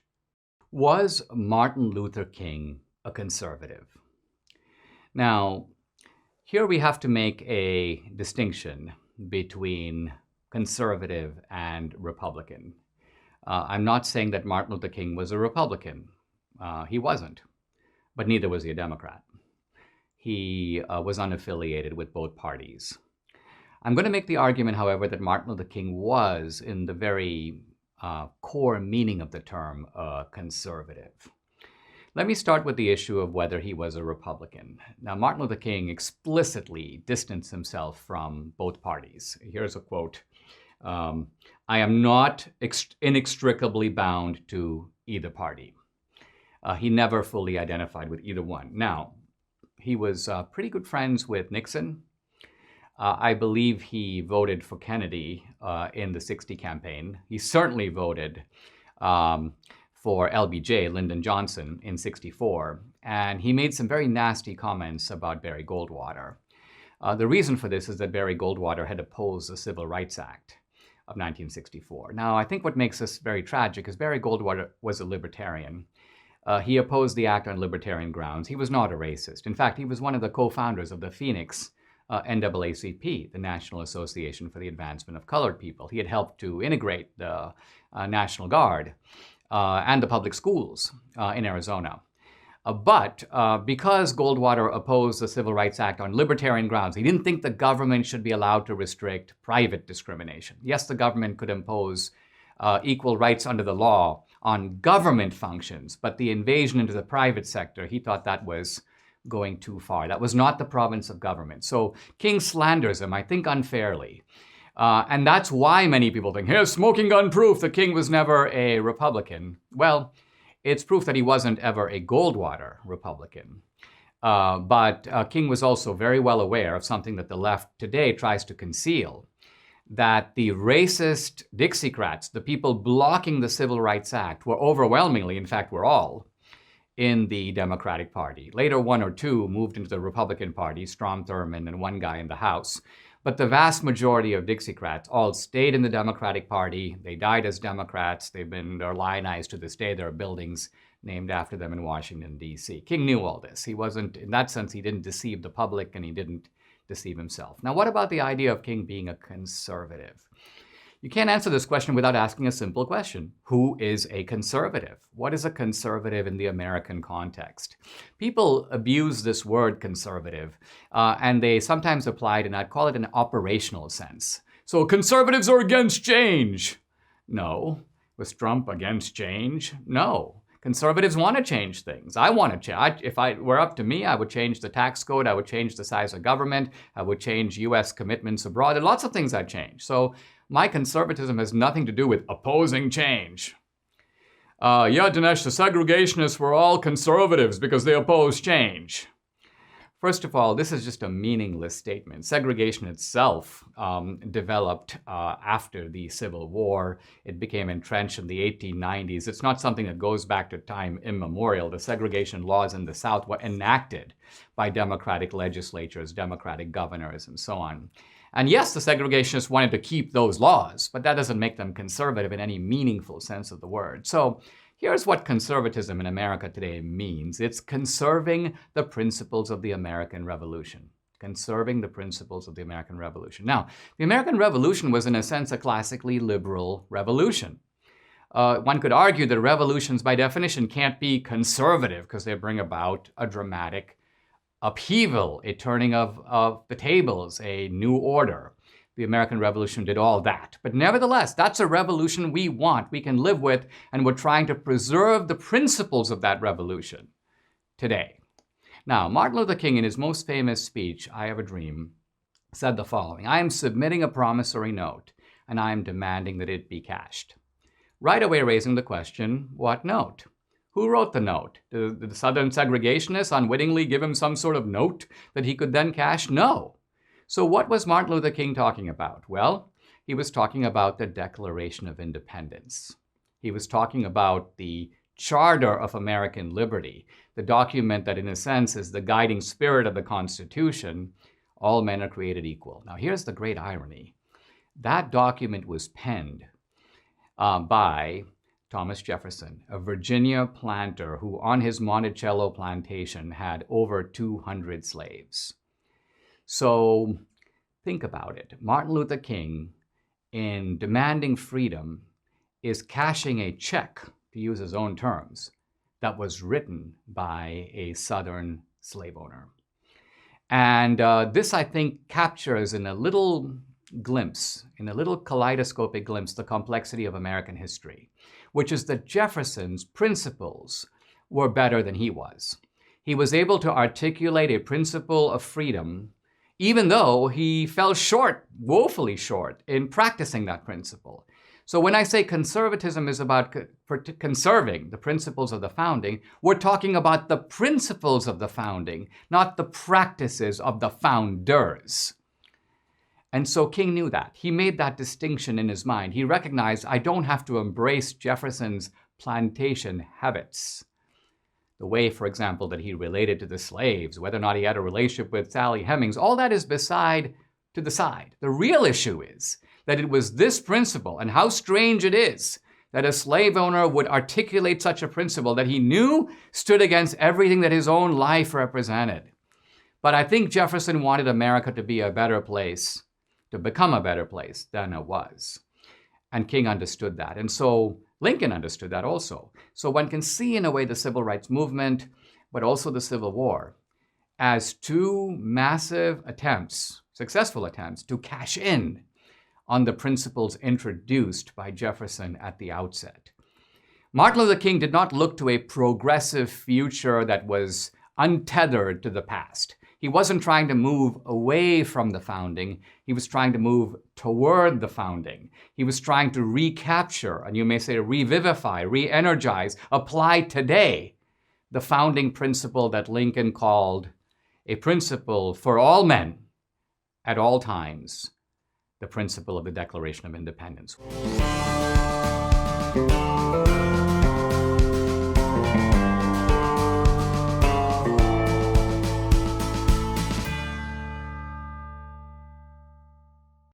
Speaker 1: Was Martin Luther King a conservative? Now, here we have to make a distinction between conservative and Republican. I'm not saying that Martin Luther King was a Republican. He wasn't, but neither was he a Democrat. He was unaffiliated with both parties. I'm going to make the argument, however, that Martin Luther King was, in the very core meaning of the term, conservative. Let me start with the issue of whether he was a Republican. Now, Martin Luther King explicitly distanced himself from both parties. Here's a quote. I am not inextricably bound to either party. He never fully identified with either one. Now, he was pretty good friends with Nixon. I believe he voted for Kennedy in the '60 campaign. He certainly voted for LBJ, Lyndon Johnson, in '64. And he made some very nasty comments about Barry Goldwater. The reason for this is that Barry Goldwater had opposed the Civil Rights Act of 1964. Now, I think what makes this very tragic is Barry Goldwater was a libertarian. He opposed the act on libertarian grounds. He was not a racist. In fact, he was one of the co-founders of the Phoenix NAACP, the National Association for the Advancement of Colored People. He had helped to integrate the National Guard and the public schools in Arizona. But because Goldwater opposed the Civil Rights Act on libertarian grounds, he didn't think the government should be allowed to restrict private discrimination. Yes, the government could impose equal rights under the law on government functions, but the invasion into the private sector, he thought that was going too far. That was not the province of government. So King slanders him, I think, unfairly. And that's why many people think, here's smoking gun proof the King was never a Republican. Well, it's proof that he wasn't ever a Goldwater Republican. But King was also very well aware of something that the left today tries to conceal, that the racist Dixiecrats, the people blocking the Civil Rights Act, were overwhelmingly, in fact, were all, in the Democratic Party. Later, one or two moved into the Republican Party, Strom Thurmond and one guy in the House. But the vast majority of Dixiecrats all stayed in the Democratic Party. They died as Democrats. They're lionized to this day. There are buildings named after them in Washington, D.C. King knew all this. He wasn't, in that sense, he didn't deceive the public and he didn't deceive himself. Now, what about the idea of King being a conservative? You can't answer this question without asking a simple question. Who is a conservative? What is a conservative in the American context? People abuse this word conservative, and they sometimes apply it, and I'd call it an operational sense. So conservatives are against change. No. Was Trump against change? No. Conservatives want to change things. I want to change. If it were up to me, I would change the tax code. I would change the size of government. I would change U.S. commitments abroad. There are lots of things I'd change. So my conservatism has nothing to do with opposing change. Yeah, Dinesh, the segregationists were all conservatives because they oppose change. First of all, this is just a meaningless statement. Segregation itself developed after the Civil War. It became entrenched in the 1890s. It's not something that goes back to time immemorial. The segregation laws in the South were enacted by Democratic legislatures, Democratic governors, and so on. And yes, the segregationists wanted to keep those laws, but that doesn't make them conservative in any meaningful sense of the word. So here's what conservatism in America today means. It's conserving the principles of the American Revolution. Conserving the principles of the American Revolution. Now, the American Revolution was, in a sense, a classically liberal revolution. One could argue that revolutions, by definition, can't be conservative because they bring about a dramatic upheaval, a turning of the tables, a new order. The American Revolution did all that. But nevertheless, that's a revolution we want, we can live with, and we're trying to preserve the principles of that revolution today. Now, Martin Luther King, in his most famous speech, I Have a Dream, said the following: I am submitting a promissory note, and I am demanding that it be cashed. Right away raising the question, what note? Who wrote the note? Did the Southern segregationists unwittingly give him some sort of note that he could then cash? No. So what was Martin Luther King talking about? Well, he was talking about the Declaration of Independence. He was talking about the Charter of American Liberty, the document that in a sense is the guiding spirit of the Constitution. All men are created equal. Now here's the great irony. That document was penned by Thomas Jefferson, a Virginia planter who on his Monticello plantation had over 200 slaves. So think about it. Martin Luther King, in demanding freedom, is cashing a check, to use his own terms, that was written by a Southern slave owner. And this, I think, captures in a little glimpse, in a little kaleidoscopic glimpse, the complexity of American history, which is that Jefferson's principles were better than he was. He was able to articulate a principle of freedom, even though he fell short, woefully short, in practicing that principle. So when I say conservatism is about conserving the principles of the founding, we're talking about the principles of the founding, not the practices of the founders. And so King knew that. He made that distinction in his mind. He recognized, I don't have to embrace Jefferson's plantation habits. The way, for example, that he related to the slaves, whether or not he had a relationship with Sally Hemings, all that is to the side. The real issue is that it was this principle, and how strange it is that a slave owner would articulate such a principle that he knew stood against everything that his own life represented. But I think Jefferson wanted America to be a better place, to become a better place than it was. And King understood that. And so Lincoln understood that also. So one can see in a way the civil rights movement, but also the Civil War, as two massive attempts, successful attempts, to cash in on the principles introduced by Jefferson at the outset. Martin Luther King did not look to a progressive future that was untethered to the past. He wasn't trying to move away from the founding. He was trying to move toward the founding. He was trying to recapture, and you may say revivify, re-energize, apply today the founding principle that Lincoln called a principle for all men at all times, the principle of the Declaration of Independence.